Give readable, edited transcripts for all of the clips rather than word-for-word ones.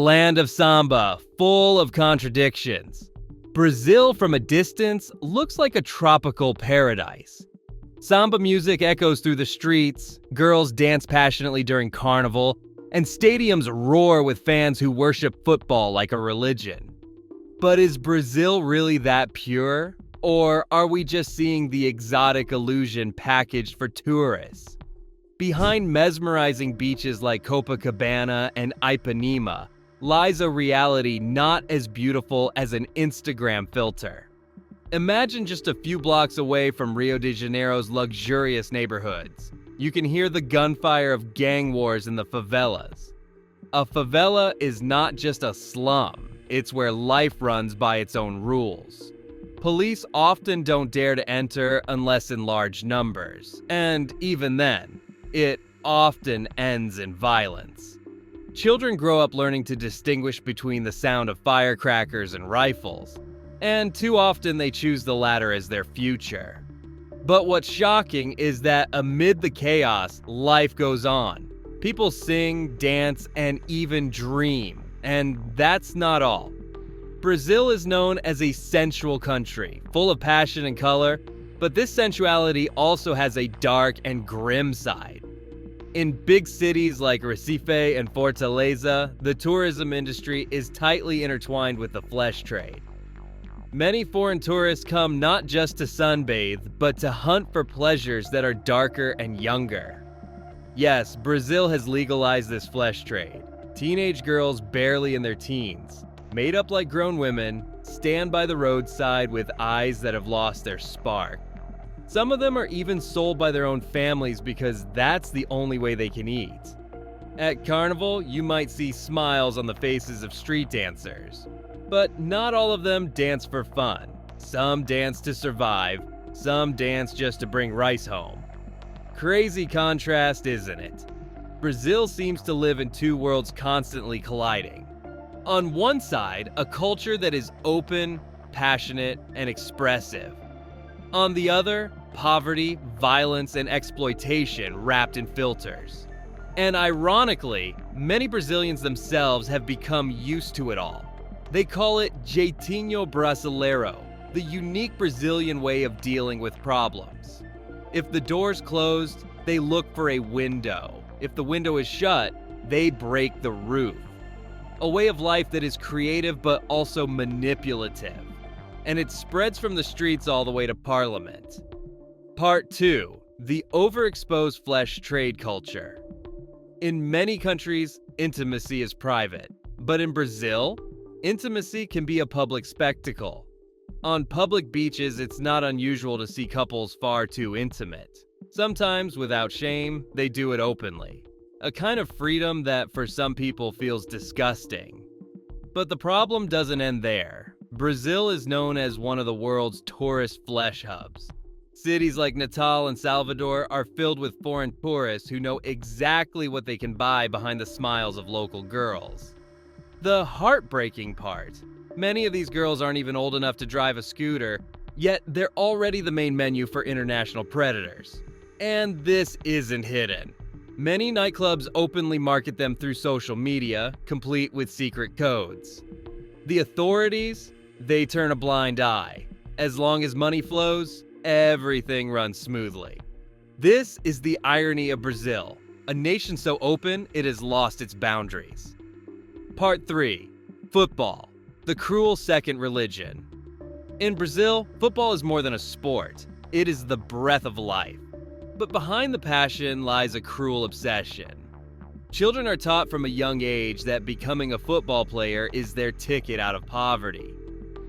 land of samba, full of contradictions. Brazil from a distance looks like a tropical paradise. Samba music echoes through the streets, girls dance passionately during carnival, and stadiums roar with fans who worship football like a religion. But is Brazil really that pure? Or are we just seeing the exotic illusion packaged for tourists? Behind mesmerizing beaches like Copacabana and Ipanema lies a reality not as beautiful as an Instagram filter. Imagine just a few blocks away from Rio de Janeiro's luxurious neighborhoods. You can hear the gunfire of gang wars in the favelas. A favela is not just a slum, it's where life runs by its own rules. Police often don't dare to enter unless in large numbers, and even then, it often ends in violence. Children grow up learning to distinguish between the sound of firecrackers and rifles, and too often they choose the latter as their future. But what's shocking is that amid the chaos, life goes on. People sing, dance, and even dream, and that's not all. Brazil is known as a sensual country, full of passion and color, but this sensuality also has a dark and grim side. In big cities like Recife and Fortaleza, the tourism industry is tightly intertwined with the flesh trade. Many foreign tourists come not just to sunbathe, but to hunt for pleasures that are darker and younger. Yes, Brazil has legalized this flesh trade. Teenage girls barely in their teens, made up like grown women, stand by the roadside with eyes that have lost their spark. Some of them are even sold by their own families because that's the only way they can eat. At Carnival, you might see smiles on the faces of street dancers. But not all of them dance for fun. Some dance to survive, some dance just to bring rice home. Crazy contrast, isn't it? Brazil seems to live in two worlds constantly colliding. On one side, a culture that is open, passionate, and expressive. On the other, poverty, violence, and exploitation wrapped in filters. And ironically, many Brazilians themselves have become used to it all. They call it jeitinho brasileiro, the unique Brazilian way of dealing with problems. If the door's closed, they look for a window. If the window is shut, they break the roof. A way of life that is creative but also manipulative. And it spreads from the streets all the way to Parliament. Part 2. The overexposed flesh trade culture. In many countries, intimacy is private. But in Brazil, intimacy can be a public spectacle. On public beaches, it's not unusual to see couples far too intimate. Sometimes, without shame, they do it openly. A kind of freedom that for some people feels disgusting. But the problem doesn't end there. Brazil is known as one of the world's tourist flesh hubs. Cities like Natal and Salvador are filled with foreign tourists who know exactly what they can buy behind the smiles of local girls. The heartbreaking part, many of these girls aren't even old enough to drive a scooter, yet they're already the main menu for international predators. And this isn't hidden. Many nightclubs openly market them through social media, complete with secret codes. The authorities, they turn a blind eye. As long as money flows, everything runs smoothly. This is the irony of Brazil, a nation so open it has lost its boundaries. Part 3. Football, the cruel second religion. In Brazil, football is more than a sport. It is the breath of life. But behind the passion lies a cruel obsession. Children are taught from a young age that becoming a football player is their ticket out of poverty.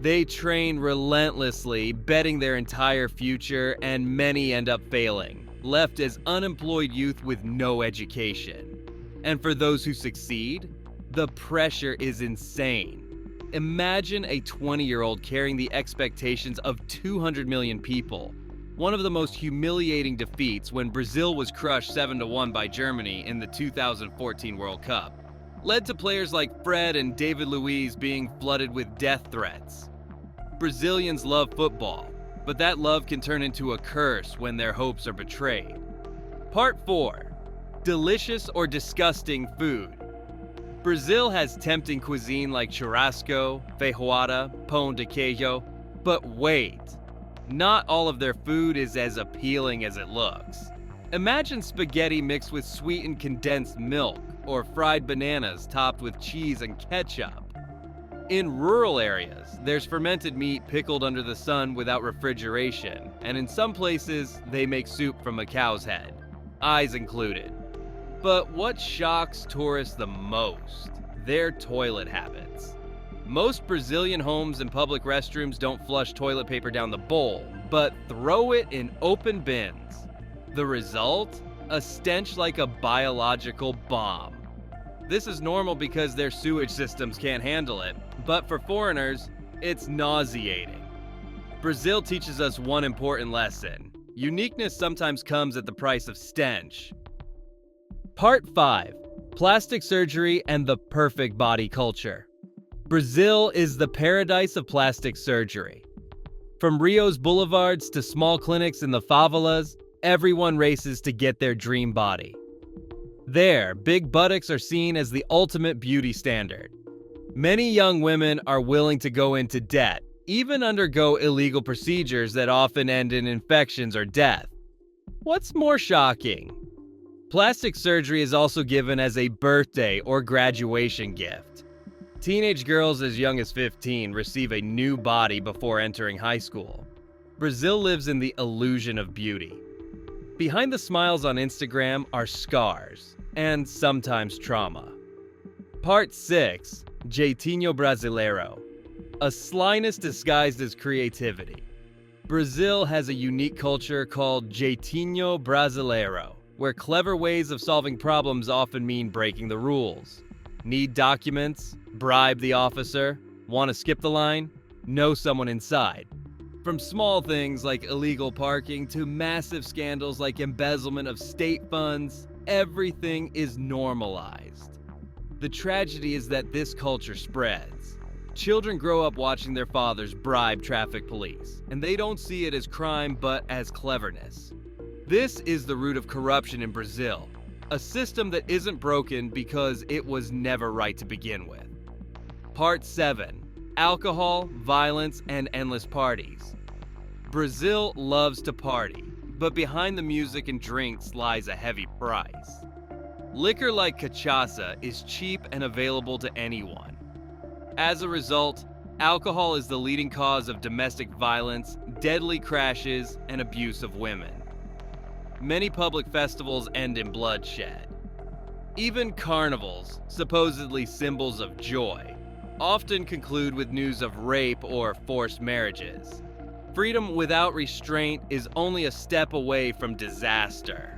They train relentlessly, betting their entire future, and many end up failing, left as unemployed youth with no education. And for those who succeed, the pressure is insane. Imagine a 20-year-old carrying the expectations of 200 million people. One of the most humiliating defeats when Brazil was crushed 7-1 by Germany in the 2014 World Cup, led to players like Fred and David Luiz being flooded with death threats. Brazilians love football, but that love can turn into a curse when their hopes are betrayed. Part 4. Delicious or disgusting food. Brazil has tempting cuisine like churrasco, feijoada, pão de queijo, but wait, not all of their food is as appealing as it looks. Imagine spaghetti mixed with sweetened condensed milk, or fried bananas topped with cheese and ketchup. In rural areas, there's fermented meat pickled under the sun without refrigeration, and in some places, they make soup from a cow's head, eyes included. But what shocks tourists the most? Their toilet habits. Most Brazilian homes and public restrooms don't flush toilet paper down the bowl, but throw it in open bins. The result? A stench like a biological bomb. This is normal because their sewage systems can't handle it, but for foreigners, it's nauseating. Brazil teaches us one important lesson. Uniqueness sometimes comes at the price of stench. Part 5. Plastic surgery and the perfect body culture. Brazil is the paradise of plastic surgery. From Rio's boulevards to small clinics in the favelas, everyone races to get their dream body. There, big buttocks are seen as the ultimate beauty standard. Many young women are willing to go into debt, even undergo illegal procedures that often end in infections or death. What's more shocking? Plastic surgery is also given as a birthday or graduation gift. Teenage girls as young as 15 receive a new body before entering high school. Brazil lives in the illusion of beauty. Behind the smiles on Instagram are scars, and sometimes trauma. Part 6. Jeitinho Brasileiro. A slyness disguised as creativity. Brazil has a unique culture called Jeitinho Brasileiro, where clever ways of solving problems often mean breaking the rules. Need documents? Bribe the officer? Want to skip the line? Know someone inside. From small things like illegal parking to massive scandals like embezzlement of state funds, everything is normalized. The tragedy is that this culture spreads. Children grow up watching their fathers bribe traffic police, and they don't see it as crime but as cleverness. This is the root of corruption in Brazil, a system that isn't broken because it was never right to begin with. Part 7. Alcohol, violence, and endless parties. Brazil loves to party, but behind the music and drinks lies a heavy price. Liquor like cachaça is cheap and available to anyone. As a result, alcohol is the leading cause of domestic violence, deadly crashes, and abuse of women. Many public festivals end in bloodshed. Even carnivals, supposedly symbols of joy, often conclude with news of rape or forced marriages. Freedom without restraint is only a step away from disaster.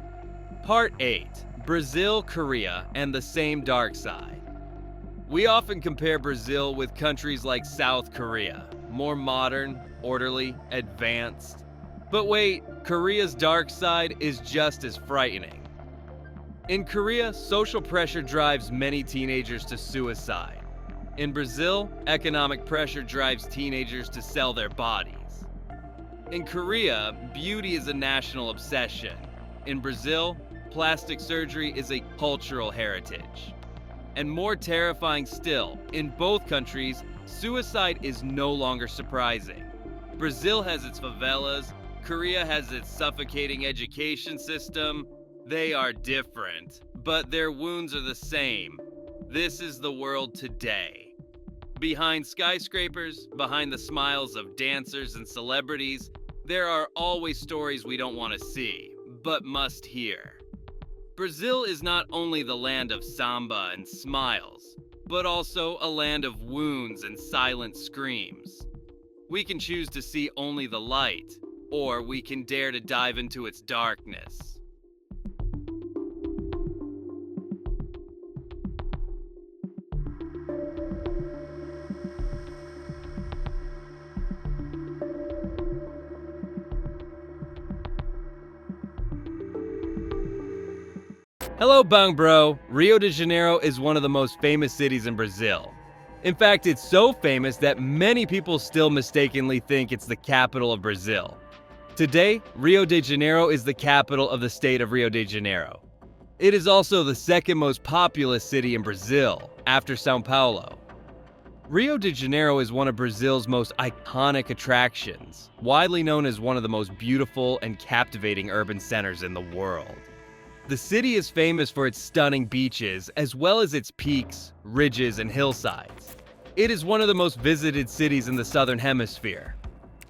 Part 8. Brazil, Korea, and the same dark side. We often compare Brazil with countries like South Korea, more modern, orderly, advanced. But wait, Korea's dark side is just as frightening. In Korea, social pressure drives many teenagers to suicide. In Brazil, economic pressure drives teenagers to sell their bodies. In Korea, beauty is a national obsession. In Brazil, plastic surgery is a cultural heritage. And more terrifying still, in both countries, suicide is no longer surprising. Brazil has its favelas, Korea has its suffocating education system. They are different, but their wounds are the same. This is the world today. Behind skyscrapers, behind the smiles of dancers and celebrities, there are always stories we don't want to see, but must hear. Brazil is not only the land of samba and smiles, but also a land of wounds and silent screams. We can choose to see only the light, or we can dare to dive into its darkness. Hello, Bang Bro. Rio de Janeiro is one of the most famous cities in Brazil. In fact, it's so famous that many people still mistakenly think it's the capital of Brazil. Today, Rio de Janeiro is the capital of the state of Rio de Janeiro. It is also the second most populous city in Brazil, after Sao Paulo. Rio de Janeiro is one of Brazil's most iconic attractions, widely known as one of the most beautiful and captivating urban centers in the world. The city is famous for its stunning beaches, as well as its peaks, ridges, and hillsides. It is one of the most visited cities in the Southern Hemisphere.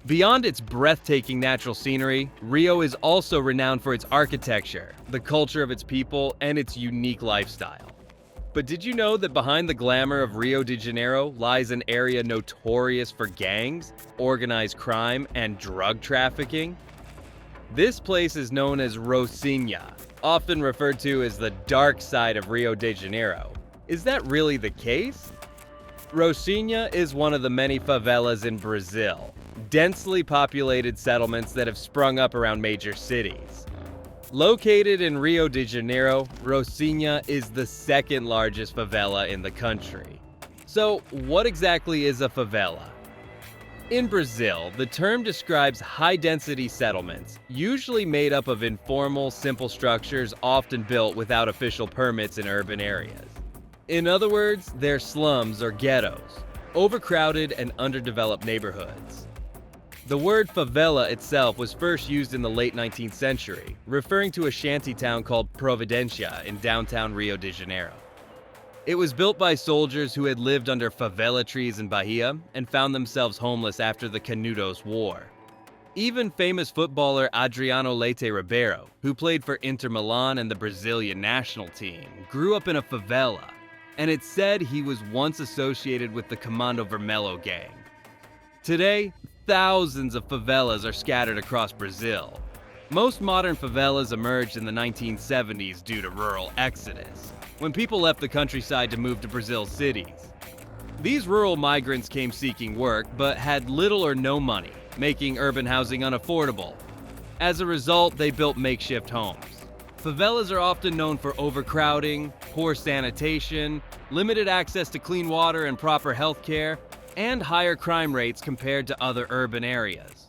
Beyond its breathtaking natural scenery, Rio is also renowned for its architecture, the culture of its people, and its unique lifestyle. But did you know that behind the glamour of Rio de Janeiro lies an area notorious for gangs, organized crime, and drug trafficking? This place is known as Rocinha, often referred to as the dark side of Rio de Janeiro. Is that really the case? Rocinha is one of the many favelas in Brazil, densely populated settlements that have sprung up around major cities. Located in Rio de Janeiro, Rocinha is the second largest favela in the country. So, what exactly is a favela? In Brazil, the term describes high-density settlements, usually made up of informal, simple structures often built without official permits in urban areas. In other words, they're slums or ghettos, overcrowded and underdeveloped neighborhoods. The word favela itself was first used in the late 19th century, referring to a shanty town called Providencia in downtown Rio de Janeiro. It was built by soldiers who had lived under favela trees in Bahia and found themselves homeless after the Canudos War. Even famous footballer Adriano Leite Ribeiro, who played for Inter Milan and the Brazilian national team, grew up in a favela, and it's said he was once associated with the Comando Vermelho gang. Today, thousands of favelas are scattered across Brazil. Most modern favelas emerged in the 1970s due to rural exodus, when people left the countryside to move to Brazil's cities. These rural migrants came seeking work, but had little or no money, making urban housing unaffordable. As a result, they built makeshift homes. Favelas are often known for overcrowding, poor sanitation, limited access to clean water and proper health care, and higher crime rates compared to other urban areas.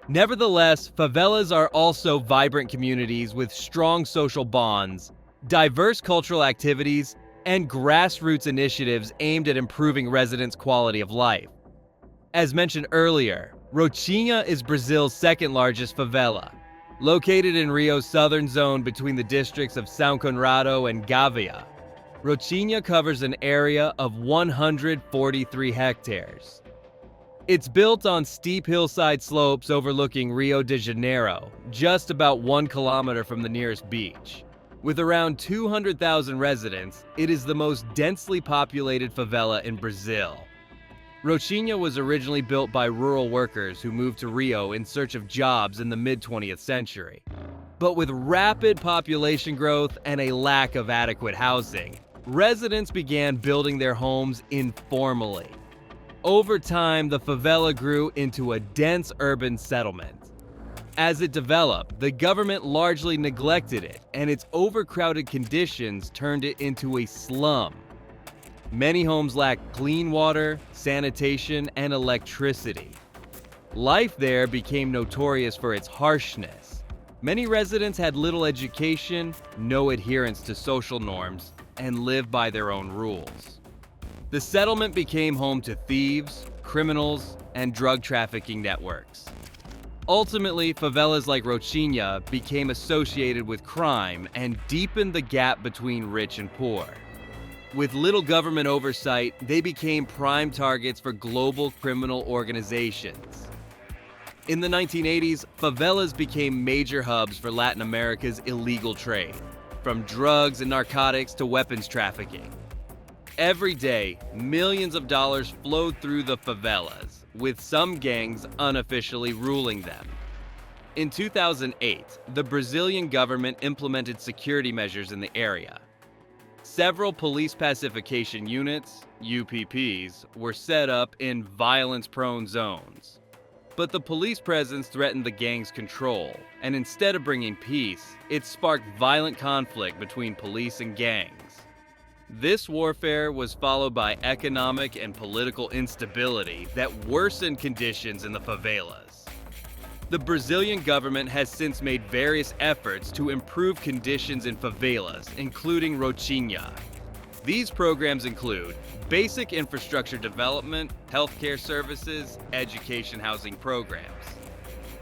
Nevertheless, favelas are also vibrant communities with strong social bonds, diverse cultural activities, and grassroots initiatives aimed at improving residents' quality of life. As mentioned earlier, Rocinha is Brazil's second largest favela. Located in Rio's southern zone between the districts of São Conrado and Gavea, Rocinha covers an area of 143 hectares. It's built on steep hillside slopes overlooking Rio de Janeiro, just about 1 kilometer from the nearest beach. With around 200,000 residents, it is the most densely populated favela in Brazil. Rocinha was originally built by rural workers who moved to Rio in search of jobs in the mid-20th century. But with rapid population growth and a lack of adequate housing, residents began building their homes informally. Over time, the favela grew into a dense urban settlement. As it developed, the government largely neglected it, and its overcrowded conditions turned it into a slum. Many homes lacked clean water, sanitation, and electricity. Life there became notorious for its harshness. Many residents had little education, no adherence to social norms, and lived by their own rules. The settlement became home to thieves, criminals, and drug trafficking networks. Ultimately, favelas like Rocinha became associated with crime and deepened the gap between rich and poor. With little government oversight, they became prime targets for global criminal organizations. In the 1980s, favelas became major hubs for Latin America's illegal trade, from drugs and narcotics to weapons trafficking. Every day, millions of dollars flowed through the favelas, with some gangs unofficially ruling them. In 2008, the Brazilian government implemented security measures in the area. Several police pacification units, UPPs, were set up in violence-prone zones. But the police presence threatened the gang's control, and instead of bringing peace, it sparked violent conflict between police and gangs. This warfare was followed by economic and political instability that worsened conditions in the favelas. The Brazilian government has since made various efforts to improve conditions in favelas, including Rocinha. These programs include basic infrastructure development, healthcare services, education housing programs.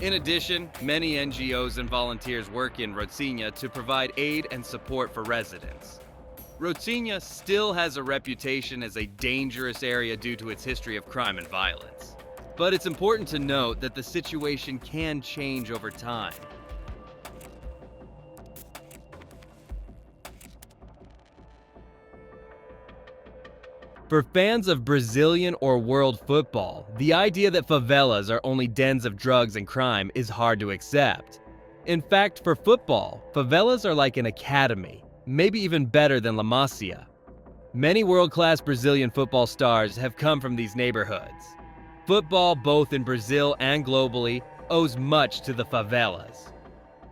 In addition, many NGOs and volunteers work in Rocinha to provide aid and support for residents. Rocinha still has a reputation as a dangerous area due to its history of crime and violence. But it's important to note that the situation can change over time. For fans of Brazilian or world football, the idea that favelas are only dens of drugs and crime is hard to accept. In fact, for football, favelas are like an academy, maybe even better than La Masia. Many world-class Brazilian football stars have come from these neighborhoods. Football, both in Brazil and globally, owes much to the favelas.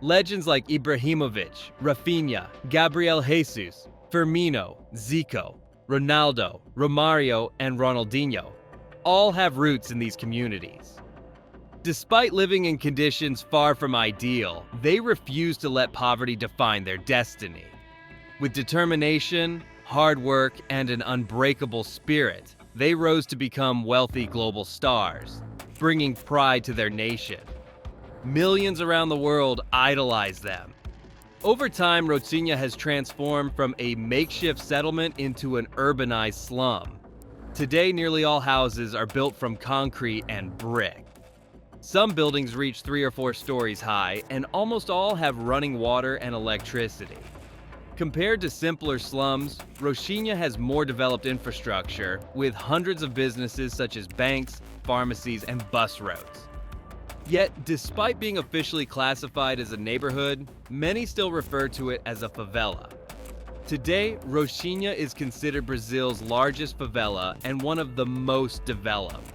Legends like Ibrahimovic, Rafinha, Gabriel Jesus, Firmino, Zico, Ronaldo, Romario, and Ronaldinho all have roots in these communities. Despite living in conditions far from ideal, they refuse to let poverty define their destiny. With determination, hard work, and an unbreakable spirit, they rose to become wealthy global stars, bringing pride to their nation. Millions around the world idolize them. Over time, Rocinha has transformed from a makeshift settlement into an urbanized slum. Today, nearly all houses are built from concrete and brick. Some buildings reach 3 or 4 stories high, and almost all have running water and electricity. Compared to simpler slums, Rocinha has more developed infrastructure, with hundreds of businesses such as banks, pharmacies, and bus routes. Yet, despite being officially classified as a neighborhood, many still refer to it as a favela. Today, Rocinha is considered Brazil's largest favela and one of the most developed.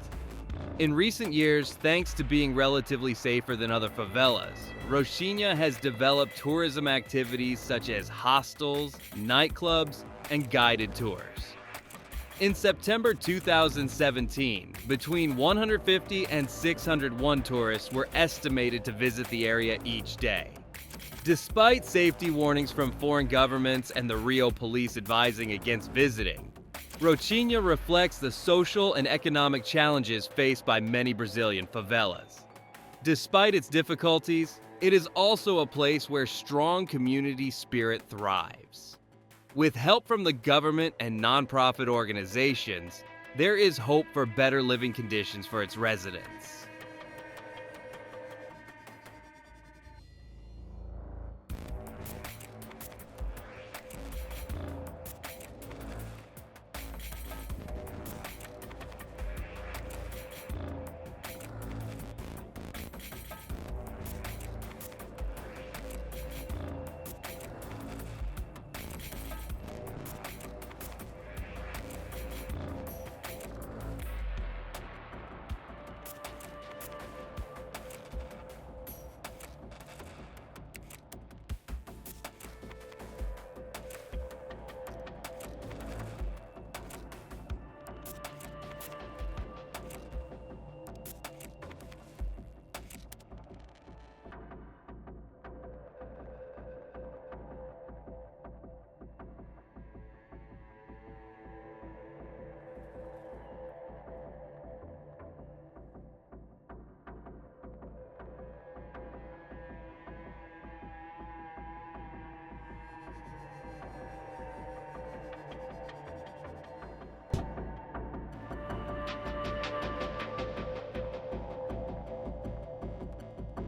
In recent years, thanks to being relatively safer than other favelas, Rocinha has developed tourism activities such as hostels, nightclubs, and guided tours. In September 2017, between 150 and 601 tourists were estimated to visit the area each day. Despite safety warnings from foreign governments and the Rio police advising against visiting, Rocinha reflects the social and economic challenges faced by many Brazilian favelas. Despite its difficulties, it is also a place where strong community spirit thrives. With help from the government and nonprofit organizations, there is hope for better living conditions for its residents.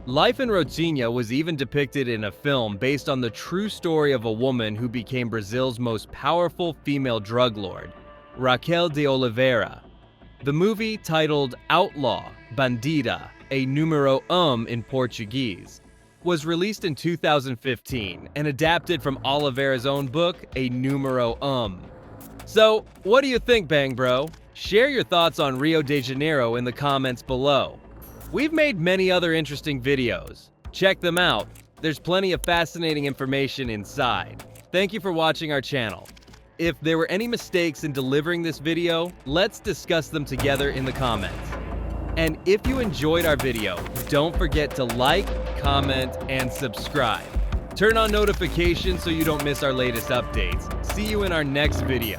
Life in Rocinha was even depicted in a film based on the true story of a woman who became Brazil's most powerful female drug lord, Raquel de Oliveira. The movie, titled Outlaw, Bandida, a número in Portuguese, was released in 2015 and adapted from Oliveira's own book, A Número So, what do you think, Bang Bro? Share your thoughts on Rio de Janeiro in the comments below. We've made many other interesting videos. Check them out. There's plenty of fascinating information inside. Thank you for watching our channel. If there were any mistakes in delivering this video, let's discuss them together in the comments. And if you enjoyed our video, don't forget to like, comment, and subscribe. Turn on notifications so you don't miss our latest updates. See you in our next video.